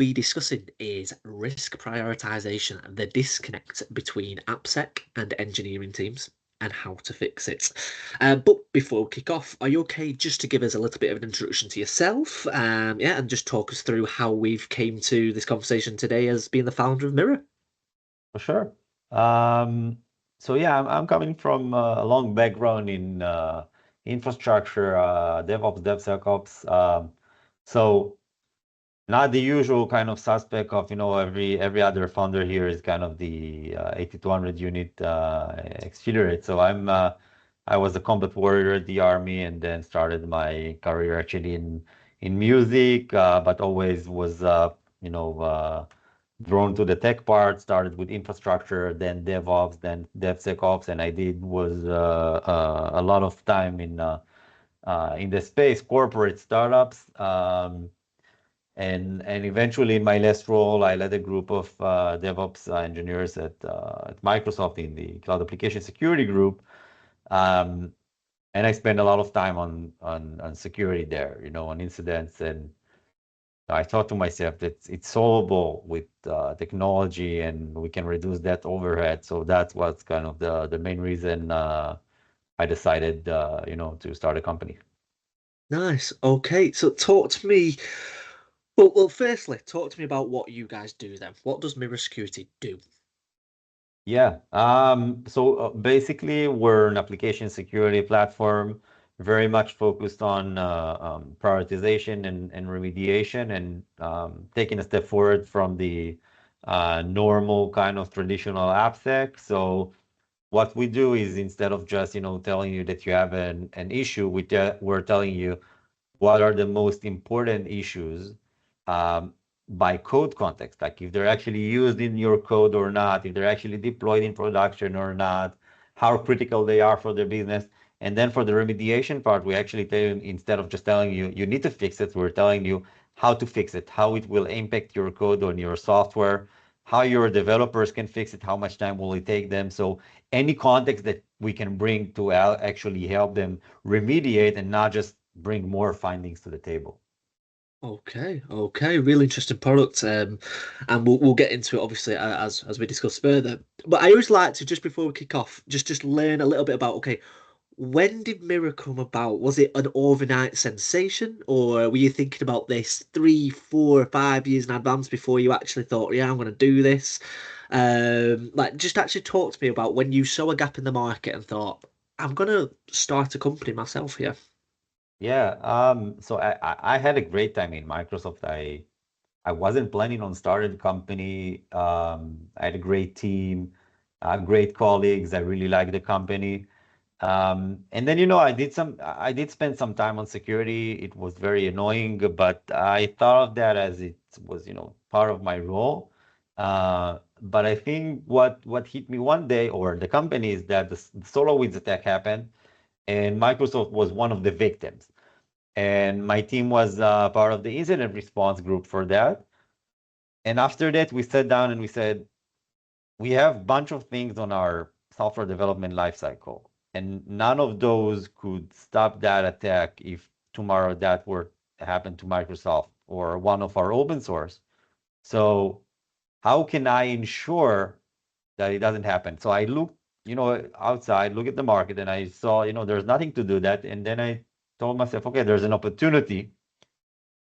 be discussing is risk prioritization, the disconnect between AppSec and engineering teams, and how to fix it. But before we kick off, are you okay just to give us a little bit of an introduction to yourself? Yeah, and just talk us through how we've came to this conversation today as being the founder of Myrror. For sure. So yeah, I'm coming from a long background in infrastructure, DevOps, DevSecOps. So not the usual kind of suspect of, every other founder here is kind of the 8200 unit accelerate. So I was a combat warrior at the army and then started my career actually in music, but always was drawn to the tech part. Started with infrastructure, then DevOps, then DevSecOps, and I did was a lot of time in the space, corporate startups. And eventually in my last role, I led a group of DevOps engineers at Microsoft in the Cloud Application Security group. And I spent a lot of time on security there, on incidents. And I thought to myself that it's solvable with technology and we can reduce that overhead. So that's what's kind of the main reason I decided, to start a company. Nice. Okay, so talk to me. Well, firstly, talk to me about what you guys do then. What does Myrror Security do? Yeah. So basically, we're an application security platform, very much focused on prioritization and remediation, and taking a step forward from the normal kind of traditional AppSec. So what we do is instead of just telling you that you have an issue, we're telling you what are the most important issues um, by code context, like if they're actually used in your code or not, if they're actually deployed in production or not, how critical they are for the business. And then for the remediation part, we actually tell you, instead of just telling you you need to fix it, we're telling you how to fix it, how it will impact your code on your software, how your developers can fix it, how much time will it take them. So any context that we can bring to actually help them remediate and not just bring more findings to the table. Okay, really interesting product, and we'll get into it obviously as we discuss further. But I always like to just before we kick off, just learn a little bit about when did Mirror come about? Was it an overnight sensation, or were you thinking about this 3, 4, 5 years in advance before you actually thought, yeah, I'm going to do this? Like, just actually talk to me about when you saw a gap in the market and thought, I'm going to start a company myself here. Yeah, so I had a great time in Microsoft. I wasn't planning on starting a company. I had a great team, great colleagues. I really liked the company. And then, I did spend some time on security. It was very annoying, but I thought of that as it was, part of my role. But I think what hit me one day, or the company, is that the SolarWinds attack happened, and Microsoft was one of the victims. And my team was part of the incident response group for that. And after that, we sat down and we said, we have a bunch of things on our software development lifecycle, and none of those could stop that attack if tomorrow that were to happen to Microsoft or one of our open source. So how can I ensure that it doesn't happen? So I looked, outside, look at the market, and I saw, there's nothing to do that. And then I told myself, okay, there's an opportunity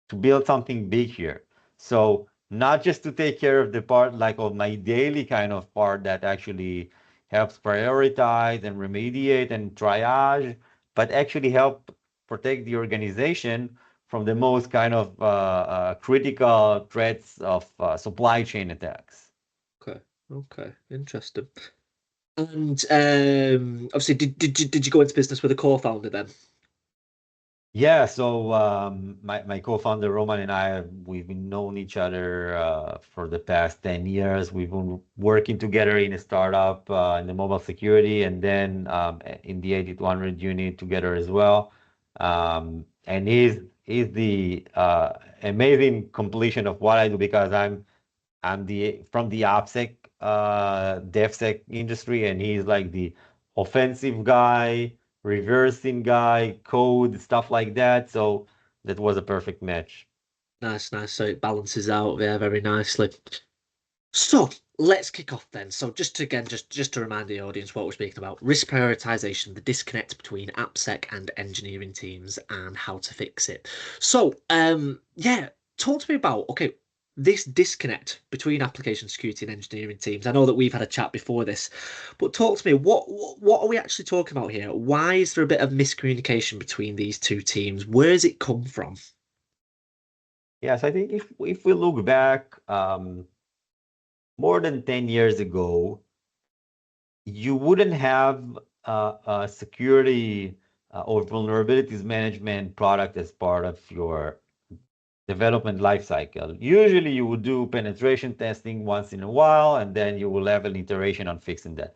to build something big here. So not just to take care of the part like of my daily kind of part that actually helps prioritize and remediate and triage, but actually help protect the organization from the most kind of critical threats of supply chain attacks. Okay, okay, interesting. And obviously, did you go into business with a co-founder then? Yeah, so my co-founder Roman and I, we've been known each other for the past 10 years. We've been working together in a startup in the mobile security, and then in the 8200 unit together as well. And he's the amazing completion of what I do, because I'm the from the AppSec DevSec industry, and he's like the offensive guy, reversing guy, code, stuff like that. So that was a perfect match. Nice, nice. So it balances out there very nicely. So let's kick off then. So just to, again, just to remind the audience what we're speaking about: risk prioritization, the disconnect between AppSec and engineering teams, and how to fix it. So yeah, talk to me about this disconnect between application security and engineering teams. I know that we've had a chat before this, but talk to me. What are we actually talking about here? Why is there a bit of miscommunication between these two teams? Where does it come from? Yes, I think if we look back more than 10 years ago, you wouldn't have a security or vulnerabilities management product as part of your development lifecycle. Usually you would do penetration testing once in a while, and then you will have an iteration on fixing that.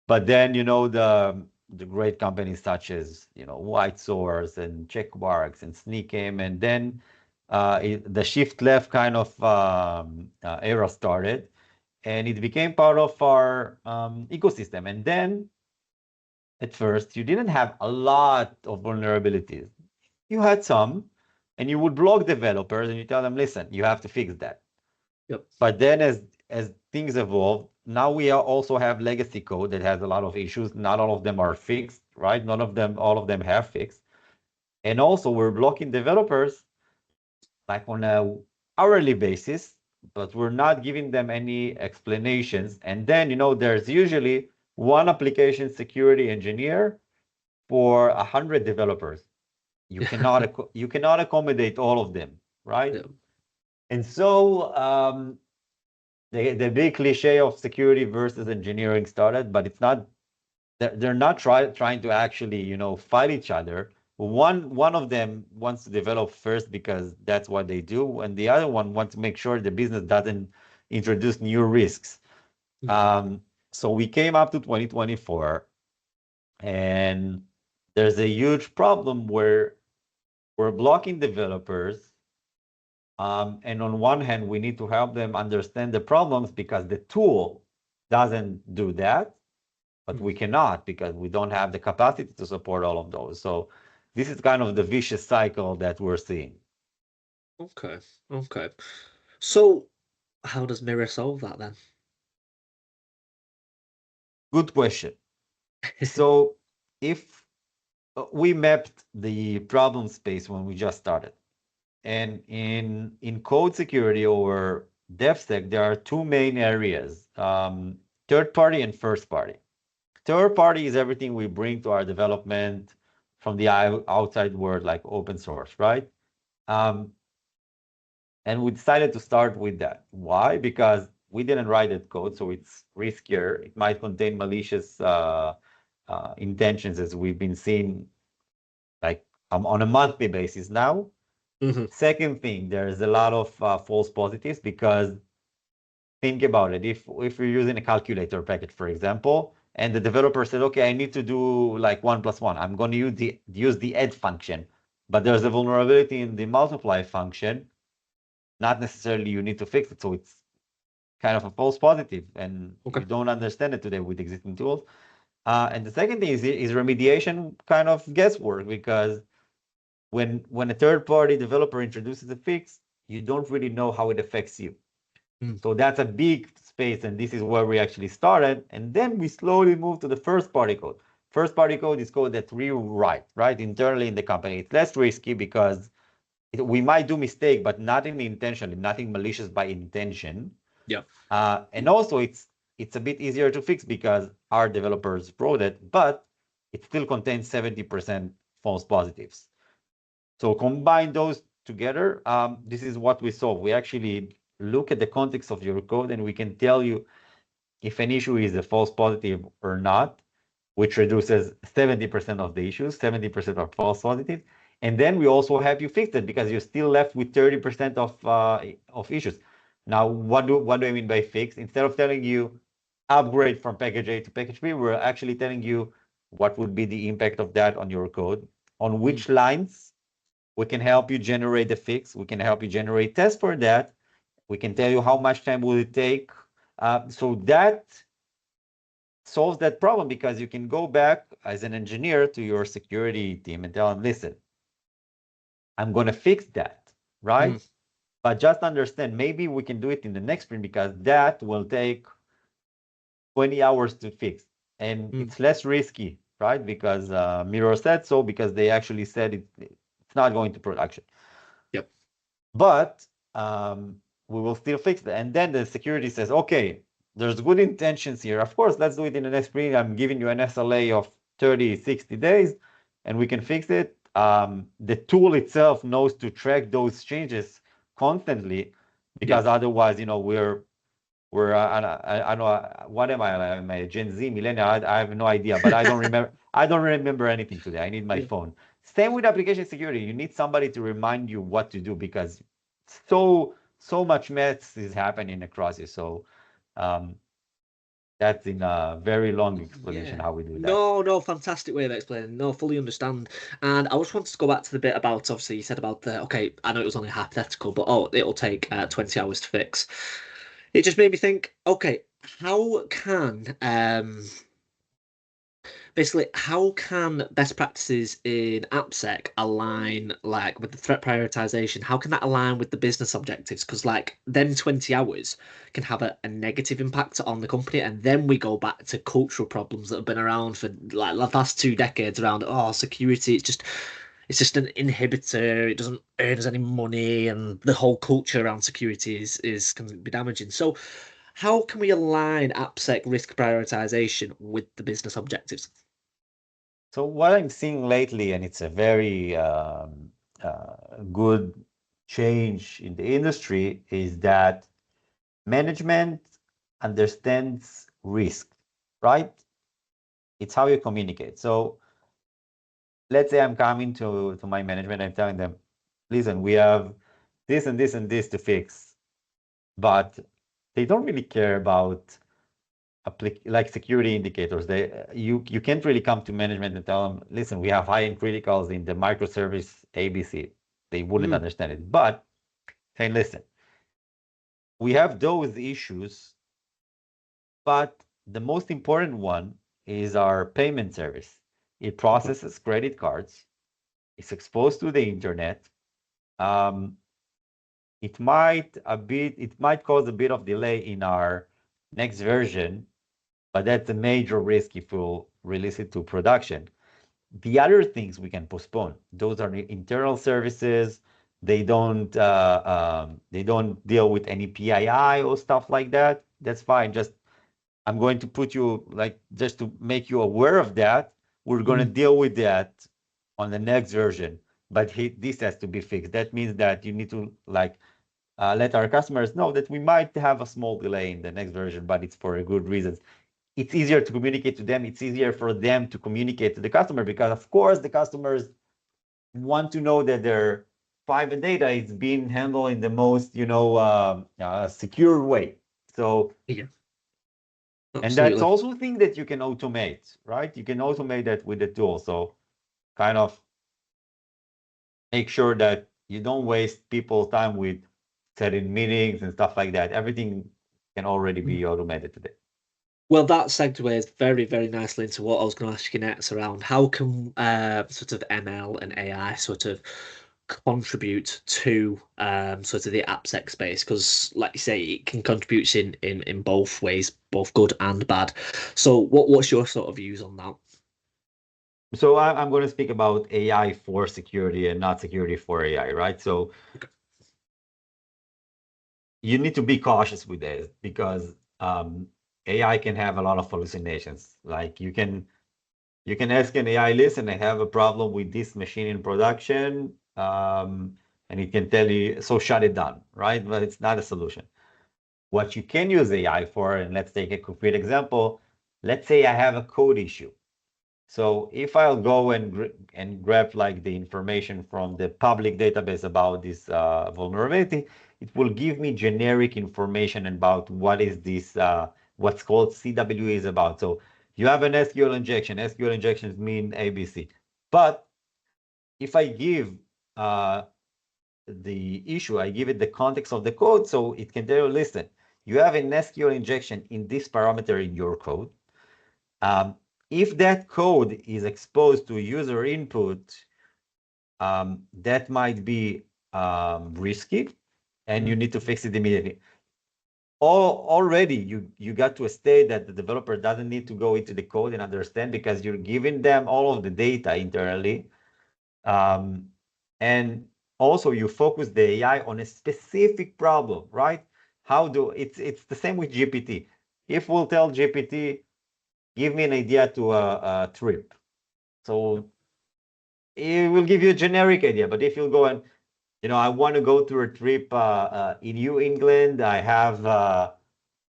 But then, the great companies such as, White Source and Checkmarx and Sneakem, and then the shift left kind of era started, and it became part of our ecosystem. And then at first, you didn't have a lot of vulnerabilities. You had some, and you would block developers and you tell them, listen, you have to fix that. Yep. But then as things evolve, now we also have legacy code that has a lot of issues. Not all of them are fixed, right? All of them have fixed. And also we're blocking developers like on a hourly basis, but we're not giving them any explanations. And then, there's usually one application security engineer for 100 developers. You cannot accommodate all of them, right? Yep. And so the big cliche of security versus engineering started, but it's not. They're not trying to actually fight each other. One of them wants to develop first because that's what they do, and the other one wants to make sure the business doesn't introduce new risks. Mm. So we came up to 2024, and there's a huge problem where we're blocking developers. And on one hand, we need to help them understand the problems because the tool doesn't do that, but we Mm. cannot because we don't have the capacity to support all of those. So this is kind of the vicious cycle that we're seeing. Okay. Okay. So how does Mirror solve that then? Good question. So if we mapped the problem space when we just started, and in code security or DevSec, there are two main areas, third party and first party. Third party is everything we bring to our development from the outside world, like open source, right? And we decided to start with that. Why? Because we didn't write that code, so it's riskier. It might contain malicious intentions, as we've been seeing, like on a monthly basis now. Hmm. Second thing, there's a lot of false positives because think about it. If you're using a calculator package, for example, and the developer said, okay, I need to do like 1 + 1. I'm going to use the add function, but there's a vulnerability in the multiply function. Not necessarily you need to fix it. So it's kind of a false positive, and Okay. you don't understand it today with existing tools. And the second thing is remediation kind of guesswork because when a third party developer introduces a fix, you don't really know how it affects you. Mm. So that's a big space, and this is where we actually started. And then we slowly moved to the first party code. First party code is code that we write, right, internally in the company. It's less risky because we might do mistake, but not intentionally, nothing malicious by intention. Yeah. And also it's a bit easier to fix because our developers wrote it, but it still contains 70% false positives. So combine those together, this is what we saw. We actually look at the context of your code and we can tell you if an issue is a false positive or not, which reduces 70% of the issues, 70% are false positives. And then we also have you fix it because you're still left with 30% of issues. Now, what do I mean by fix? Instead of telling you upgrade from package A to package B, we're actually telling you what would be the impact of that on your code, on Mm. which lines we can help you generate the fix. We can help you generate tests for that. We can tell you how much time will it take. So that solves that problem because you can go back as an engineer to your security team and tell them, listen, I'm going to fix that, right? Mm. But just understand, maybe we can do it in the next sprint because that will take 20 hours to fix. And Mm. it's less risky, right? Because Myrror said so, because they actually said it's not going to production. Yep. But we will still fix that. And then the security says, okay, there's good intentions here. Of course, let's do it in the next sprint. I'm giving you an SLA of 30, 60 days, and we can fix it. The tool itself knows to track those changes constantly, Yeah. because otherwise, I don't know, what am I? Am I a Gen Z, millennial? I have no idea, but I don't remember. I don't remember anything today. I need my Yeah. phone. Same with application security. You need somebody to remind you what to do, because so much mess is happening across you. So um, that's in a very long explanation Yeah. how we do that. No, no, fantastic way of explaining. No, fully understand. And I just wanted to go back to the bit about, obviously, you said about the, okay, I know it was only hypothetical, but oh, it'll take 20 hours to fix. It just made me think, okay, how can basically, how can best practices in AppSec align like with the threat prioritization? How can that align with the business objectives? Because like then 20 hours can have a negative impact on the company, and then we go back to cultural problems that have been around for like the last 2 decades around security. It's just an inhibitor. It doesn't earn us any money, and the whole culture around security is can be damaging. So, how can we align AppSec risk prioritization with the business objectives? So what I'm seeing lately, and it's a very good change in the industry, is that management understands risk, right? It's how you communicate. So let's say I'm coming to my management, I'm telling them, listen, we have this and this and this to fix, but they don't really care about like security indicators. You can't really come to management and tell them, listen, we have high-end criticals in the microservice ABC. They wouldn't Mm, understand it. But hey, listen, we have those issues, but the most important one is our payment service. It okay. processes credit cards. It's exposed to the internet. Um, it might cause a bit of delay in our next version, but that's a major risk if we'll release it to production. The other things we can postpone. Those are the internal services. They don't deal with any PII or stuff like that. That's fine. Just I'm going to put you, like, just to make you aware of that. We're going to Mm, deal with that on the next version, but this has to be fixed. That means that you need to, like, let our customers know that we might have a small delay in the next version, but it's for a good reasons. It's easier to communicate to them. It's easier for them to communicate to the customer, because of course the customers want to know that their private data is being handled in the most, secure way. So, yeah, and that's absolutely. also a thing that you can automate, right? You can automate that with the tool. So kind of make sure that you don't waste people's time with setting meetings and stuff like that. Everything can already Mm. be automated today. Well, that segues very, very nicely into what I was going to ask you next around how can sort of ML and AI sort of contribute to sort of the AppSec space because, like you say, it can contribute in both ways, both good and bad. So, what's your sort of views on that? So I'm going to speak about AI for security and not security for AI, right? So Okay. you need to be cautious with this, because AI can have a lot of hallucinations. Like you can ask an AI, listen, I have a problem with this machine in production, and it can tell you, so shut it down, right? But it's not a solution. What you can use AI for, and let's take a concrete example. Let's say I have a code issue. So if I'll go and grab like the information from the public database about this vulnerability, it will give me generic information about what is this, what's called CWE is about. So you have an SQL injection. SQL injections mean ABC. But if I give uh, the issue, I give it the context of the code, so it can tell you, listen, you have an SQL injection in this parameter in your code. Um, if that code is exposed to user input, that might be risky. and you need to fix it immediately. Already you got to a state that the developer doesn't need to go into the code and understand, because you're giving them all of the data internally. And also you focus the AI on a specific problem, right? It's the same with GPT. If we'll tell GPT, give me an idea to a trip. So it will give you a generic idea, but if you'll go and, I want to go to a trip in New England, I have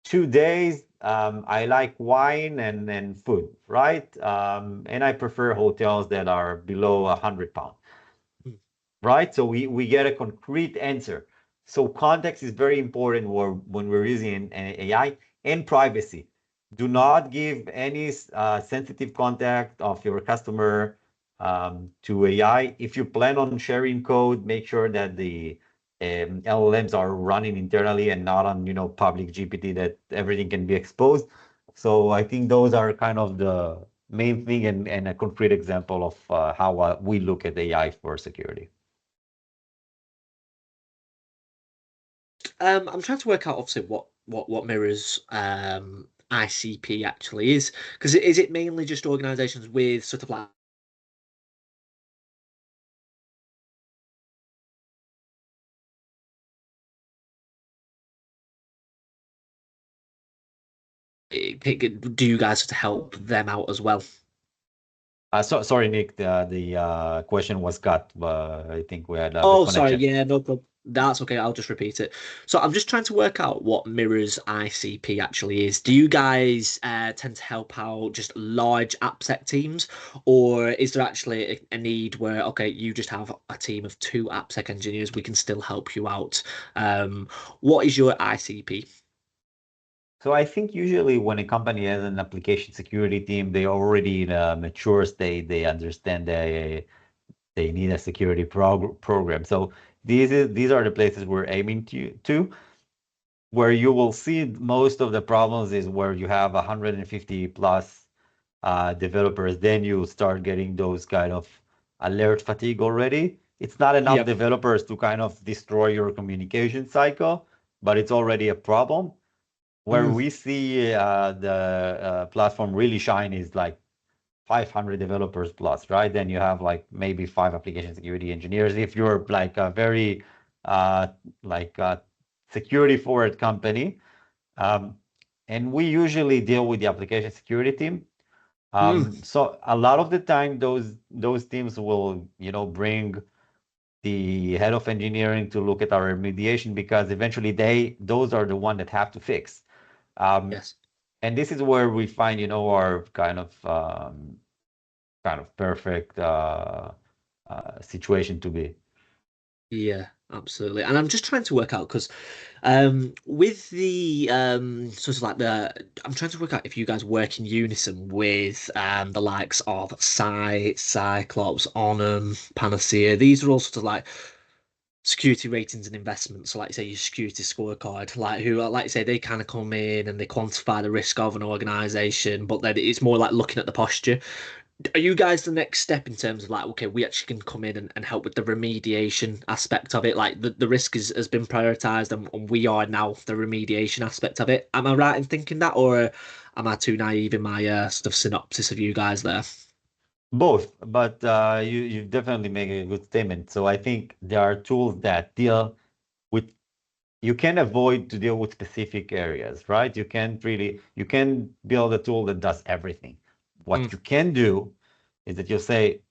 2 days. I like wine and food, right? And I prefer hotels that are below 100 pounds, Mm. right? So we get a concrete answer. So context is very important when we're using an AI, and privacy. Do not give any sensitive contact of your customer to AI. If you plan on sharing code, make sure that the LLMs are running internally and not on public GPT, that everything can be exposed. So I think those are kind of the main thing, and a concrete example of how we look at AI for security. I'm trying to work out obviously what Mirror's ICP actually is, because is it mainly just organizations with sort of like do you guys sort of help them out as well? Sorry, Nick, the question was cut. I think we had the Oh, sorry. connection. Yeah, no problem. That's okay. I'll just repeat it. So I'm just trying to work out what Mirror's ICP actually is. Do you guys tend to help out just large AppSec teams, or is there actually a need where, okay, you just have a team of two AppSec engineers, we can still help you out? What is your ICP? So I think usually when a company has an application security team, they already in a mature state. They understand they need a security program. So these are the places we're aiming to. Where you will see most of the problems is where you have 150 plus developers. Then you start getting those kind of alert fatigue already. It's not enough Yep. developers to kind of destroy your communication cycle, but it's already a problem. Where Mm, we see the platform really shine is like 500 developers plus, right? Then you have like maybe 5 application security engineers. If you're like a very uh, like security forward company, um, and we usually deal with the application security team. mm, So a lot of the time, those teams will bring the head of engineering to look at our remediation, because eventually those are the one that have to fix. Um, yes. and this is where we find our kind of perfect situation to be. Yeah, absolutely. And I'm just trying to work out because with the sort of like I'm trying to work out if you guys work in unison with the likes of Cyclops, Onum, Panacea. These are all sort of like security ratings and investments. So like say your security scorecard, like who like you say they kind of come in and they quantify the risk of an organization, but then it's more like looking at the posture. Are you guys the next step in terms of like, okay, we actually can come in and help with the remediation aspect of it? Like the risk has been prioritized and we are now the remediation aspect of it. Am I right in thinking that, or am I too naive in my sort of synopsis of you guys there? Both, but you definitely make a good statement. So I think there are tools that deal with, you can avoid to deal with specific areas, right? You can build a tool that does everything. Mm, What you can do is that you say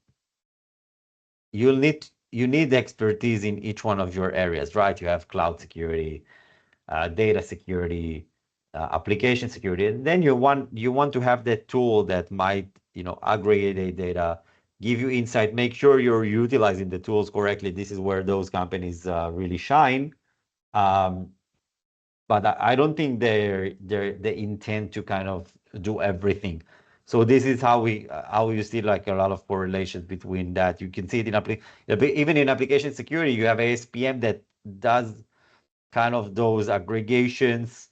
you need expertise in each one of your areas, right? You have cloud security, data security, application security, and then you want to have that tool that might aggregate data, give you insight, make sure you're utilizing the tools correctly. This is where those companies really shine. Um, but I don't think they intend to kind of do everything. So this is how you see like a lot of correlations between that. You can see it even in application security, you have ASPM that does kind of those aggregations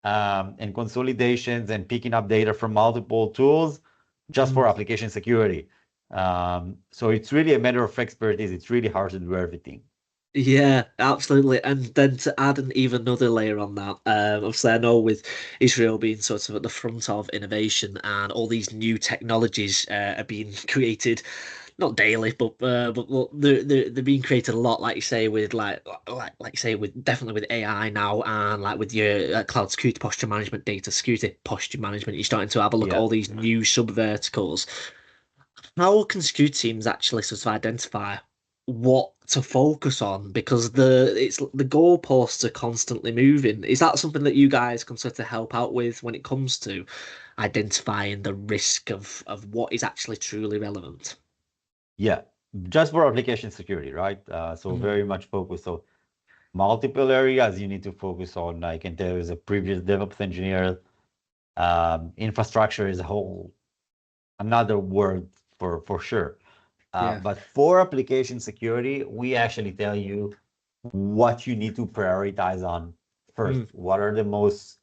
and consolidations and picking up data from multiple tools just for mm. application security. So it's really a matter of expertise. It's really hard to do everything. Yeah, absolutely. And then to add an even another layer on that, obviously I know with Israel being sort of at the front of innovation and all these new technologies are being created, not daily, but well, they're being created a lot, like you say, with like you say with definitely with AI now and like with your cloud security posture management, data security posture management, you're starting to have a look at Yeah. all these new sub verticals. How can security teams actually sort of identify what to focus on? Because the goalposts are constantly moving. Is that something that you guys can sort of help out with when it comes to identifying the risk of what is actually truly relevant? Yeah. Just for application security, right? So Mhm. very much focused. So multiple areas you need to focus on. I can tell you as a previous DevOps engineer, infrastructure is a whole another word for sure. Yeah. But for application security, we actually tell you what you need to prioritize on first. Mm. What are the most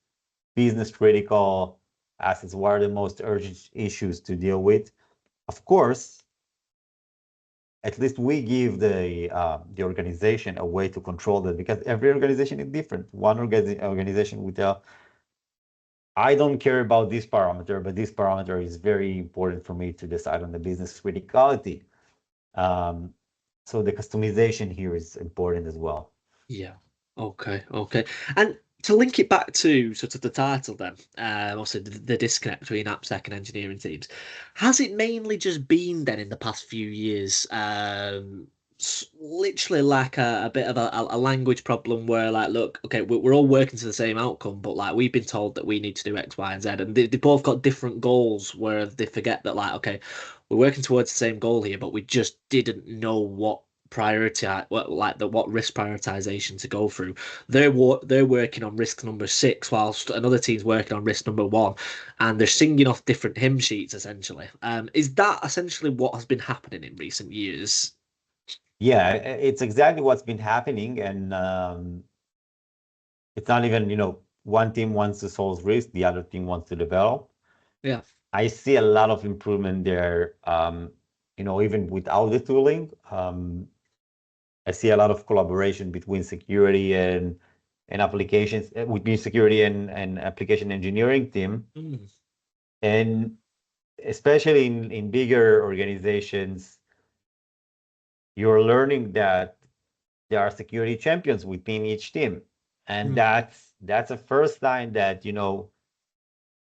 business critical assets? What are the most urgent issues to deal with? Of course, at least we give the organization a way to control that because every organization is different. One organization will tell, I don't care about this parameter, but this parameter is very important for me to decide on the business criticality. Um, so the customization here is important as well. Yeah. Okay. Okay. And to link it back to sort of the title, then, also the disconnect between AppSec and engineering teams, has it mainly just been then in the past few years, literally like a bit of a language problem where, like, look, okay, we're all working to the same outcome, but like we've been told that we need to do X, Y, and Z, and they both got different goals where they forget that, like, okay, we're working towards the same goal here, but we just didn't know what what risk prioritization to go through. They're working on risk number six, whilst another team's working on risk number one, and they're singing off different hymn sheets essentially. Is that essentially what has been happening in recent years? Yeah, it's exactly what's been happening, and it's not even, one team wants to solve risk, the other team wants to develop. Yeah. I see a lot of improvement there, even without the tooling. I see a lot of collaboration between security and applications, between security and application engineering team. Mm. And especially in bigger organizations, you're learning that there are security champions within each team. And Mm. that's a first sign that,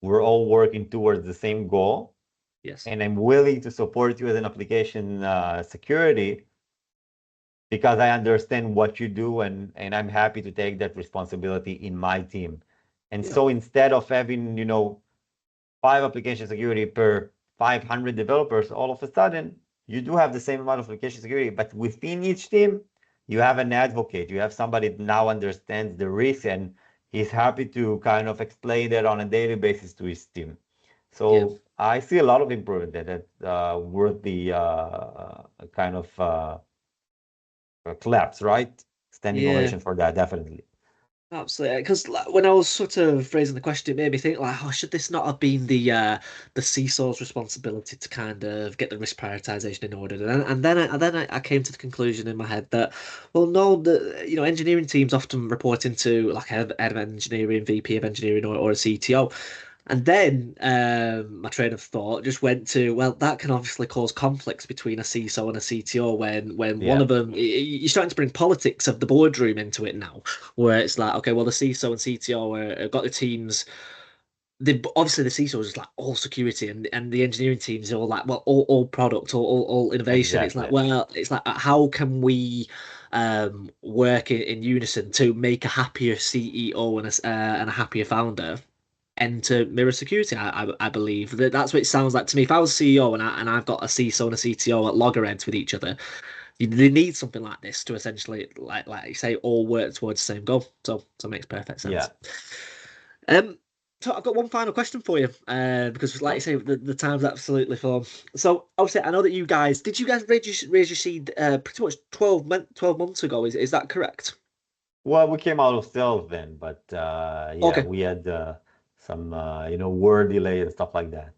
we're all working towards the same goal. Yes. And I'm willing to support you as an application security because I understand what you do and I'm happy to take that responsibility in my team. And Yeah. so instead of having, five application security per 500 developers, all of a sudden you do have the same amount of application security, but within each team, you have an advocate. You have somebody that now understands the risk and he's happy to kind of explain that on a daily basis to his team. Yeah. So I see a lot of improvement that's worth the kind of claps, right? Standing Yeah. ovation for that, definitely. Absolutely, because when I was sort of phrasing the question, it made me think like, oh, should this not have been the CISO's responsibility to kind of get the risk prioritization in order? And then I came to the conclusion in my head that, well, no, engineering teams often report into like head of engineering, VP of engineering, or a CTO. And then my train of thought just went to, well, that can obviously cause conflicts between a CISO and a CTO when one Yeah, of them, you're starting to bring politics of the boardroom into it now, where it's like, okay, well, the CISO and CTO got the teams. Obviously the CISO is like all security, and the engineering teams are all like, well, all product, all innovation. It's like, exactly. well, it's like, how can we work in unison to make a happier CEO and a happier founder? Enter Myrror Security, I believe. That's what it sounds like to me. If I was CEO and I've got a CISO and a CTO at loggerheads with each other, they need something like this to essentially, like you say, all work towards the same goal. So it makes perfect sense. Yeah. Um, so I've got one final question for you, because like you Sure. say, the time's absolutely full. So obviously, I know that did you guys raise your seed pretty much 12 months ago? Is that correct? Well, we came out of stealth then, but yeah, Okay. we had some word delay and stuff like that.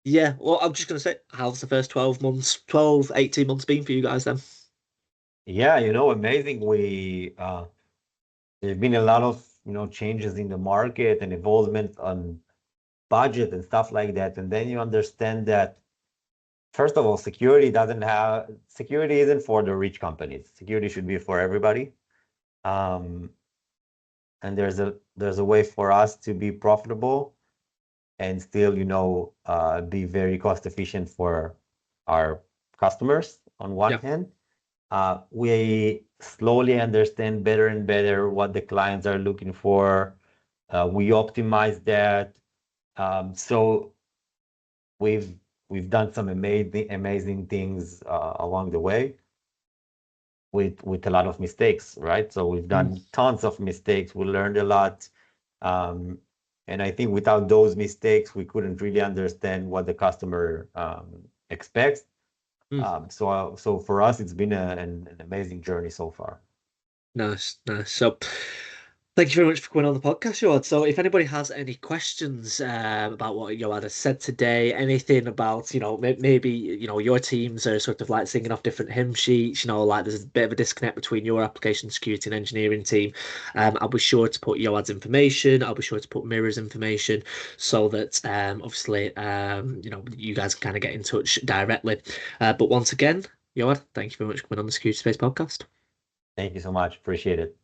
Yeah, well, I'm just going to say, how's the first 12 months, 12, 18 months been for you guys then? Yeah, amazing. There's been a lot of, changes in the market and involvement on budget and stuff like that. And then you understand that, first of all, security isn't for the rich companies. Security should be for everybody. Um, and there's a way for us to be profitable and still, be very cost efficient for our customers on one Yeah. hand. We slowly understand better and better what the clients are looking for. We optimize that. So we've we've done some amazing things along the way with a lot of mistakes, right? So we've Mm, done tons of mistakes. We learned a lot. Um, and I think without those mistakes, we couldn't really understand what the customer expects. mm. So for us, it's been an amazing journey so far. Nice, nice. So, thank you very much for coming on the podcast, Yoad. So, if anybody has any questions about what Yoad has said today, anything about, maybe, your teams are sort of like singing off different hymn sheets, like there's a bit of a disconnect between your application security and engineering team, I'll be sure to put Yoad's information. I'll be sure to put Myrror's information so that, obviously, you guys can kind of get in touch directly. But once again, Yoad, thank you very much for coming on the Security Space podcast. Thank you so much. Appreciate it.